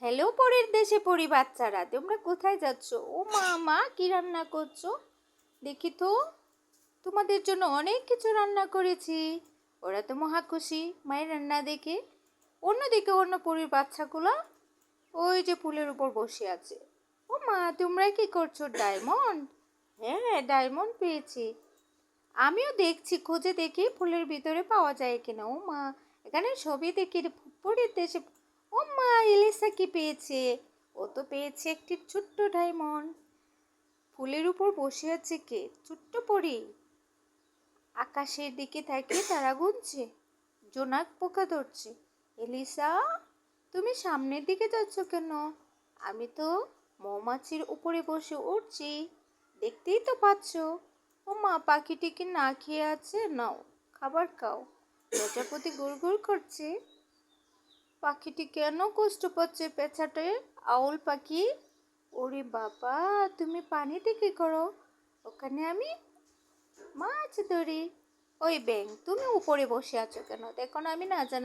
Hello পরের দেশে পরি বাচ্চারা, তোমরা কোথায় যাচ্ছ? ও মা, মা কি রান্না করছো দেখি তো। তোমাদের জন্য অনেক কিছু রান্না করেছি। ওরা তো মহা খুশি মায়ের রান্না দেখে। অন্যদিকে অন্য পরীর বাচ্চাগুলো ওই যে পুলের উপর বসে আছে। ও মা, তোমরা কি করছো? ডায়মন্ড? হ্যাঁ, ডায়মন্ড পেয়েছি। আমিও দেখছি, খুঁজে দেখি ফুলের ভিতরে পাওয়া যায় কিনা। ও মা, এখানে সবই দেখি পরীর দেশে। ও মা, এলিসা কি পেয়েছে? ও তো পেয়েছে একটি ছোট্ট ডায়মন্ড। ফুলের উপর বসে আছে কে? ছোট্ট পরী। আকাশের দিকে তাকিয়ে তারা গুনছে, জোনাক পোকা ধরছে। এলিসা, তুমি সামনের দিকে যাচ্ছ কেন? আমি তো মৌমাছির উপরে বসে উঠছি, দেখতেই তো পাচ্ছ। ও মা, পাখিটি কি না খেয়ে আছে? নাও, খাবার খাও। প্রজাপতি গুড় করছে। পাখিটি কেন কষ্ট পাচ্ছে? পেঁচাটে আউল পাখি। ওরে বাবা, তুমি পানিতে কি করো? ওখানে আমি মাছ ধরি। ওই ব্যাঙ, তুমি উপরে বসে আছো কেন? দেখো না আমি না জানা